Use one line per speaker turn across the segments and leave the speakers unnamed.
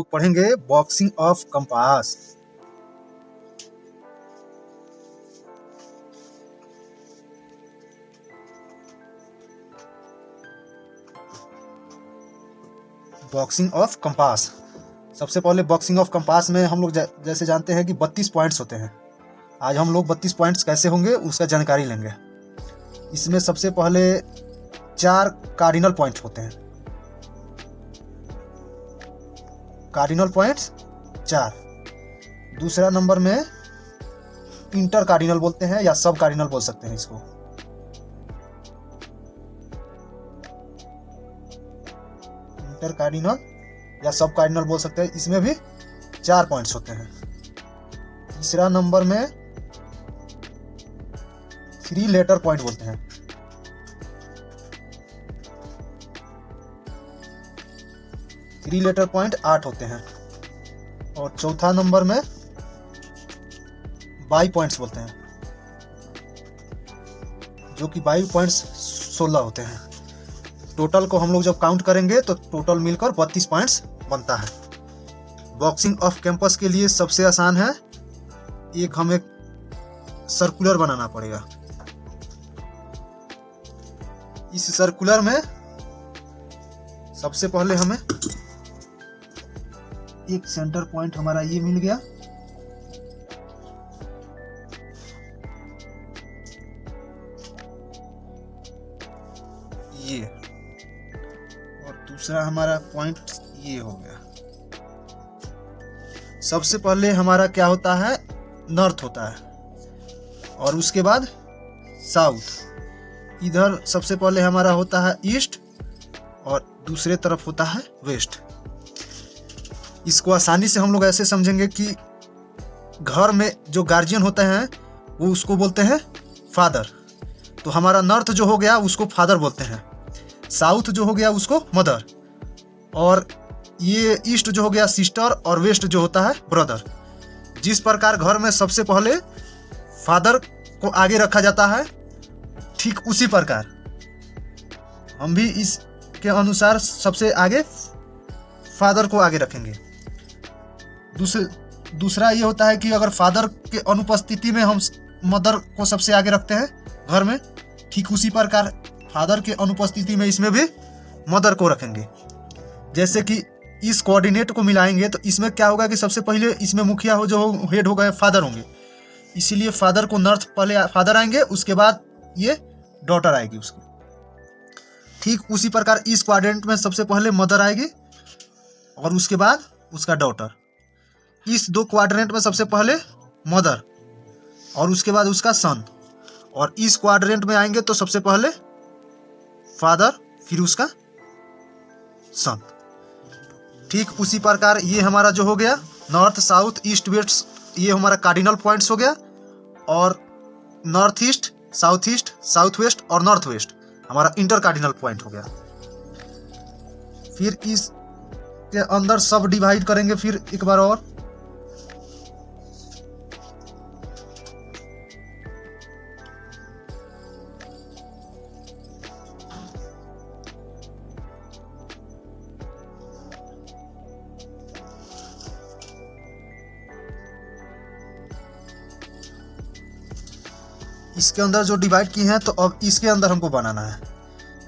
लोग पढ़ेंगे boxing of compass. Boxing of compass, सबसे पहले बॉक्सिंग ऑफ कंपास में हम लोग जैसे जानते हैं कि 32 पॉइंट्स होते हैं। आज हम लोग 32 पॉइंट्स कैसे होंगे उसका जानकारी लेंगे। इसमें सबसे पहले 4 कार्डिनल पॉइंट होते हैं। Cardinal points 4। दूसरा नंबर में इंटर कार्डिनल बोलते हैं या सब कार्डिनल बोल सकते हैं इसको। इंटर कार्डिनल या सब कार्डिनल बोल सकते हैं, इसमें भी 4 पॉइंट्स होते हैं। तीसरा नंबर में 3 लेटर पॉइंट बोलते हैं। थ्री लेटर पॉइंट 8 होते हैं। और चौथा नंबर में बाई पॉइंट्स बोलते हैं, जो कि बाई पॉइंट्स 16 होते हैं। टोटल को हम लोग जब काउंट करेंगे तो टोटल मिलकर 32 पॉइंट्स बनता है। बॉक्सिंग ऑफ कैंपस के लिए सबसे आसान है, हमें सर्कुलर बनाना पड़ेगा। इस सर्कुलर में सबसे पहले हमें एक सेंटर पॉइंट हमारा ये मिल गया। ये, और दूसरा हमारा पॉइंट ये हो गया। सबसे पहले हमारा क्या होता है, नॉर्थ होता है और उसके बाद साउथ। इधर सबसे पहले हमारा होता है ईस्ट और दूसरे तरफ होता है वेस्ट। इसको आसानी से हम लोग ऐसे समझेंगे कि घर में जो गार्जियन होते हैं वो उसको बोलते हैं फादर। तो हमारा नॉर्थ जो हो गया उसको फादर बोलते हैं, साउथ जो हो गया उसको मदर, और ये ईस्ट जो हो गया सिस्टर, और वेस्ट जो होता है ब्रदर। जिस प्रकार घर में सबसे पहले फादर को आगे रखा जाता है, ठीक उसी प्रकार हम भी इसके अनुसार सबसे आगे फादर को आगे रखेंगे। दूसरा ये होता है कि अगर फादर के अनुपस्थिति में हम मदर को सबसे आगे रखते हैं घर में, ठीक उसी प्रकार फादर के अनुपस्थिति में इसमें भी मदर को रखेंगे। जैसे कि इस कोऑर्डिनेट को मिलाएंगे तो इसमें क्या होगा कि सबसे पहले इसमें मुखिया हो जो हेड हो गए फादर होंगे, इसीलिए फादर को नॉर्थ पहले फादर आएंगे, उसके बाद ये डॉटर आएगी उसकी। ठीक उसी प्रकार इस क्वाड्रेंट में सबसे पहले मदर आएगी और उसके बाद उसका डॉटर। इस 2 क्वाड्रेंट में सबसे पहले मदर और उसके बाद उसका सन, और इस क्वाड्रेंट में आएंगे तो सबसे पहले फादर फिर उसका सन। ठीक उसी प्रकार ये हमारा जो हो गया नॉर्थ साउथ ईस्ट वेस्ट, ये हमारा कार्डिनल पॉइंट्स हो गया। और नॉर्थ ईस्ट साउथ वेस्ट और नॉर्थ वेस्ट हमारा इंटर कार्डिनल पॉइंट हो गया। फिर इस के अंदर सब डिवाइड करेंगे फिर एक बार और। इसके अंदर जो डिवाइड की हैं तो अब इसके अंदर हमको बनाना है।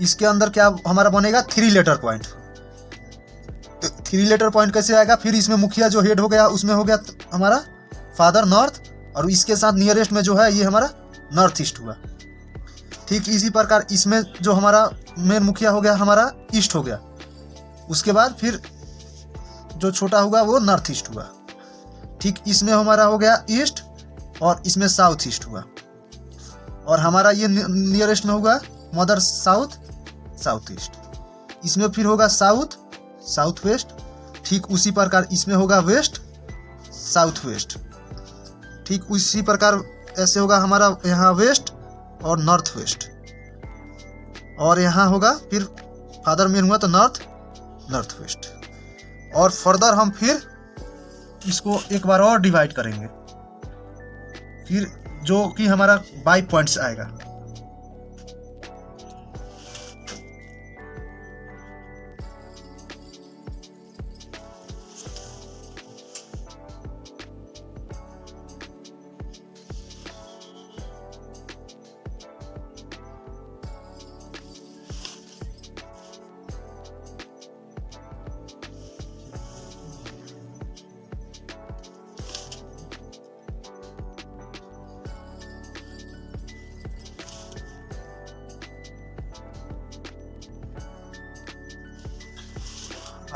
इसके अंदर क्या हमारा बनेगा, 3 लेटर पॉइंट। तो 3 लेटर पॉइंट कैसे आएगा, फिर इसमें मुखिया जो हेड हो गया उसमें हो गया हमारा फादर नॉर्थ, और इसके साथ नियरेस्ट में जो है ये हमारा नॉर्थ ईस्ट हुआ। ठीक इसी प्रकार इसमें जो हमारा मेन मुखिया हो गया हमारा ईस्ट हो गया, उसके बाद फिर जो छोटा होगा वो नॉर्थ ईस्ट हुआ। ठीक इसमें हमारा हो गया ईस्ट और इसमें साउथ ईस्ट हुआ, और हमारा ये नियरेस्ट में होगा मदर साउथ ईस्ट। इसमें फिर होगा साउथ वेस्ट। ठीक उसी प्रकार इसमें होगा वेस्ट साउथ वेस्ट। ठीक उसी प्रकार ऐसे होगा हमारा यहाँ वेस्ट और नॉर्थ वेस्ट, और यहाँ होगा फिर फादर मेन हुआ तो नॉर्थ वेस्ट। और फर्दर हम फिर इसको एक बार और डिवाइड करेंगे, फिर जो कि हमारा बाई पॉइंट्स आएगा।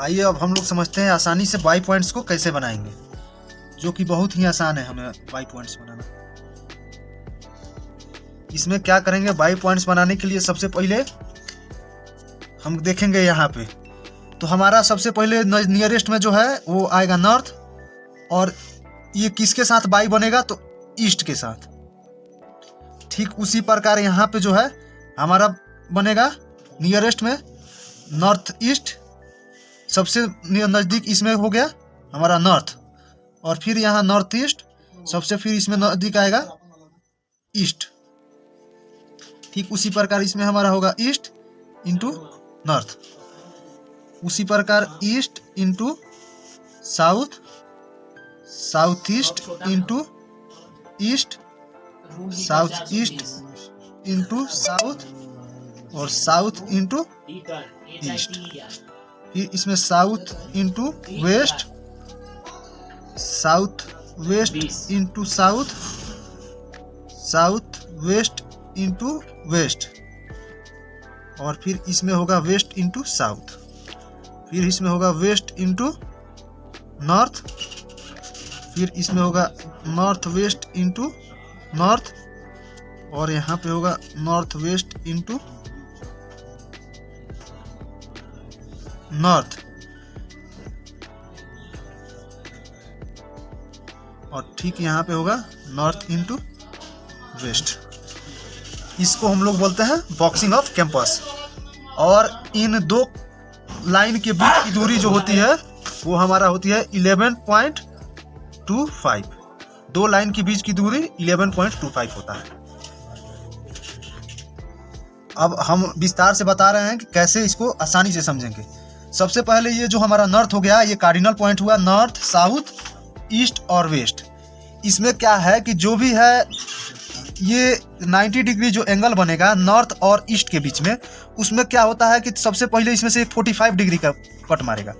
आइए अब हम लोग समझते हैं आसानी से बाई पॉइंट्स को कैसे बनाएंगे, जो कि बहुत ही आसान है हमें बाई पॉइंट्स बनाना। इसमें क्या करेंगे, बाई पॉइंट्स बनाने के लिए सबसे पहले हम देखेंगे यहाँ पे, तो हमारा सबसे पहले नियरेस्ट में जो है वो आएगा नॉर्थ, और ये किसके साथ बाई बनेगा, तो ईस्ट के साथ। ठीक उसी प्रकार यहाँ पे जो है हमारा बनेगा नियरेस्ट में नॉर्थ ईस्ट, सबसे नज़दीक इसमें हो गया हमारा नॉर्थ, और फिर यहाँ नॉर्थ ईस्ट सबसे फिर इसमें नज़दीक आएगा ईस्ट। ठीक उसी प्रकार इसमें हमारा होगा ईस्ट इंटू नॉर्थ, उसी प्रकार east into south, south east into east, south east into south, और साउथ इंटू ईस्ट। फिर इसमें south into west, south west into south, south west into west, और फिर इसमें होगा वेस्ट इंटू साउथ, फिर इसमें होगा वेस्ट इंटू नॉर्थ, फिर इसमें होगा नॉर्थ वेस्ट इंटू नॉर्थ, और यहाँ पे होगा नॉर्थ वेस्ट इंटू नॉर्थ, और ठीक यहाँ पे होगा नॉर्थ इंटू वेस्ट। इसको हम लोग बोलते हैं बॉक्सिंग ऑफ कैंपस। और इन दो लाइन के बीच की दूरी जो होती है वो हमारा होती है 11.25। दो लाइन के बीच की दूरी 11.25 होता है। अब हम विस्तार से बता रहे हैं कि कैसे इसको आसानी से समझेंगे। सबसे पहले ये जो हमारा नॉर्थ हो गया, ये कार्डिनल पॉइंट हुआ नॉर्थ, साउथ, ईस्ट और वेस्ट। इसमें क्या है कि जो भी है ये 90 डिग्री जो एंगल बनेगा नॉर्थ और ईस्ट के बीच में, उसमें क्या होता है कि सबसे पहले इसमें से 45 डिग्री का कट मारेगा,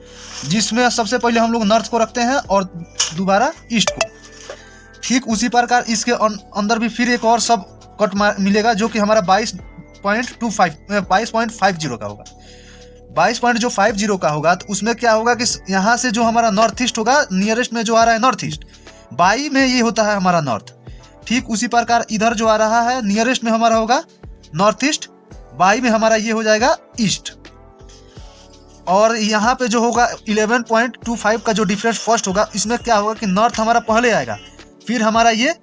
जिसमें सबसे पहले हम लोग नॉर्थ को रखते हैं और दोबारा ईस्ट को। ठीक उसी प्रकार इसके अंदर भी फिर एक और सब कट मिलेगा, जो कि हमारा 22.50 का होगा। 22.50 का होगा, तो उसमें क्या होगा कि यहाँ से जो हमारा नॉर्थ ईस्ट होगा, नियरेस्ट में जो आ रहा है नॉर्थ ईस्ट, बाई में ये होता है हमारा नॉर्थ। ठीक उसी प्रकार इधर जो आ रहा है नियरेस्ट में हमारा होगा नॉर्थ ईस्ट, बाई में हमारा ये हो जाएगा ईस्ट। और यहाँ पे जो होगा 11.25 का जो डिफरेंस फर्स्ट होगा, इसमें क्या होगा कि नॉर्थ हमारा पहले आएगा, फिर हमारा ये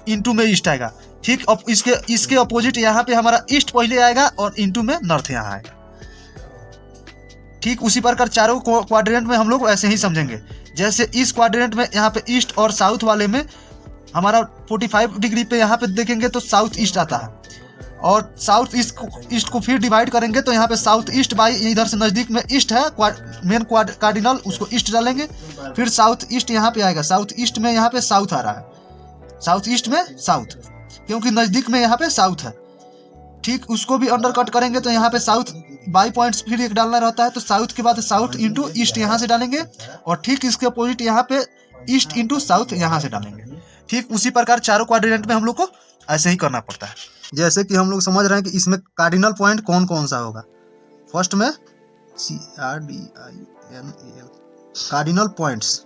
इंटू में ईस्ट आएगा। ठीक, अब इसके अपोजिट यहाँ पे हमारा ईस्ट पहले आएगा और इंटू में नॉर्थ यहाँ आएगा। ठीक उसी प्रकार चारों क्वाड्रेंट में हम लोग ऐसे ही समझेंगे। जैसे इस क्वाड्रेंट में यहाँ पे ईस्ट और साउथ वाले में हमारा 45 डिग्री पे यहाँ पे देखेंगे तो साउथ ईस्ट आता है, और साउथ ईस्ट को फिर डिवाइड करेंगे तो यहाँ पे साउथ ईस्ट बाई इधर से नज़दीक में ईस्ट है मेन कार्डिनल, उसको ईस्ट डालेंगे, फिर साउथ ईस्ट यहाँ पे आएगा। साउथ ईस्ट में यहाँ पे साउथ आ रहा है, साउथ ईस्ट में साउथ, क्योंकि नज़दीक में यहाँ पे साउथ है। ठीक उसको भी अंडर कट करेंगे तो यहाँ पे साउथ बाई पॉइंट्स फिर एक डालना रहता है, तो साउथ के बाद साउथ इंटू ईस्ट यहाँ से डालेंगे, और ठीक इसके अपोजिट यहाँ पे ईस्ट इंटू साउथ यहाँ से डालेंगे। ठीक उसी प्रकार चारों क्वाड्रेंट में हम लोग को ऐसे ही करना पड़ता है। जैसे कि हम लोग समझ रहे हैं कि इसमें कार्डिनल पॉइंट कौन कौन सा होगा। फर्स्ट में CRDINAL कार्डिनल पॉइंट्स।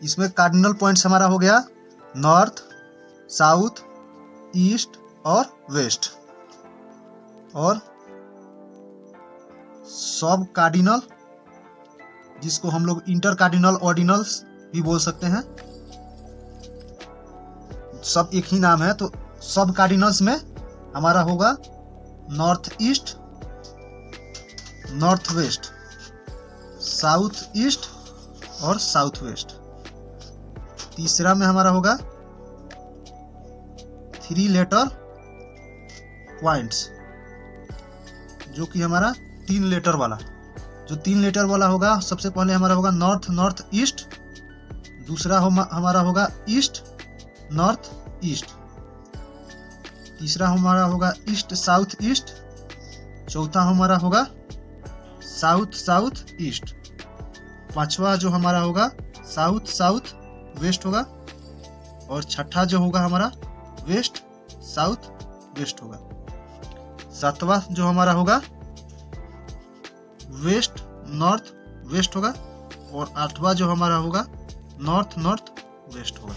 इसमें कार्डिनल पॉइंट्स हमारा हो गया नॉर्थ, साउथ, ईस्ट और वेस्ट। और सब कार्डिनल, जिसको हम लोग इंटर कार्डिनल ऑर्डिनल्स भी बोल सकते हैं, सब एक ही नाम है। तो सब कार्डिनल्स में हमारा होगा north east, north west, south east और साउथ वेस्ट। तीसरा में हमारा होगा 3 लेटर पॉइंट्स, जो कि हमारा 3 लेटर वाला, जो 3 लेटर वाला होगा, सबसे पहले हमारा होगा नॉर्थ नॉर्थ ईस्ट, दूसरा हमारा होगा ईस्ट नॉर्थ ईस्ट, तीसरा हमारा होगा ईस्ट साउथ ईस्ट, चौथा हमारा होगा साउथ साउथ ईस्ट, पांचवा जो हमारा होगा साउथ साउथ वेस्ट होगा, और छठा जो होगा हमारा वेस्ट साउथ वेस्ट होगा, सातवां जो हमारा होगा वेस्ट नॉर्थ वेस्ट होगा, और 8वां जो हमारा होगा नॉर्थ नॉर्थ वेस्ट होगा।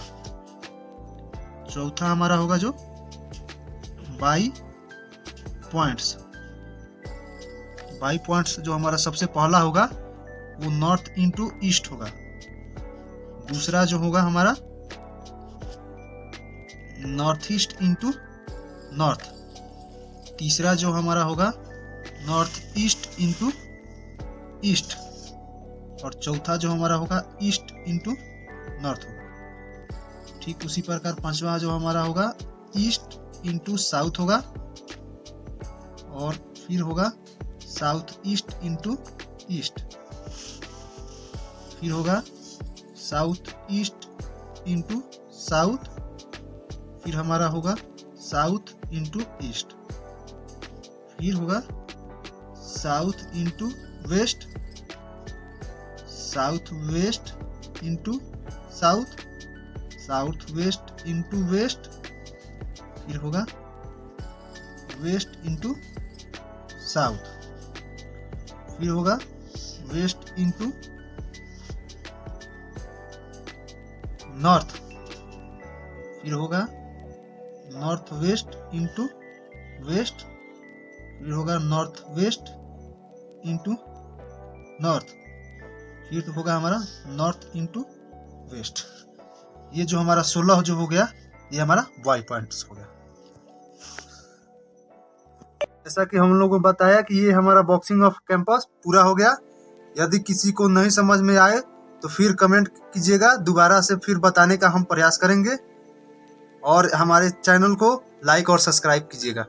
चौथा हमारा होगा जो बाई पॉइंट्स जो हमारा सबसे पहला होगा वो नॉर्थ इंटू ईस्ट होगा। दूसरा जो होगा हमारा नॉर्थ ईस्ट इंटू नॉर्थ। तीसरा जो हमारा होगा नॉर्थ ईस्ट इंटू ईस्ट। और चौथा जो हमारा होगा ईस्ट इंटू नॉर्थ होगा। ठीक उसी प्रकार 5वां जो हमारा होगा ईस्ट इंटू साउथ होगा, और फिर होगा साउथ ईस्ट इंटू ईस्ट, फिर होगा साउथ ईस्ट इंटू साउथ, फिर हमारा होगा साउथ इंटू ईस्ट, फिर होगा south into west, south west into south, south west into west, फिर होगा वेस्ट इंटू साउथ, फिर होगा वेस्ट इंटू नॉर्थ, फिर होगा नॉर्थ वेस्ट इंटू वेस्ट, फिर होगा नॉर्थ वेस्ट इंटू नॉर्थ, फिर होगा हमारा नॉर्थ इंटू वेस्ट। ये जो हमारा 16 जो हो गया ये हमारा वाई पॉइंट्स हो गया। जैसा कि हम लोगों को बताया कि ये हमारा बॉक्सिंग ऑफ कैंपस पूरा हो गया। यदि किसी को नहीं समझ में आए तो फिर कमेंट कीजिएगा, दोबारा से फिर बताने का हम प्रयास करेंगे, और हमारे चैनल को लाइक और सब्सक्राइब कीजिएगा।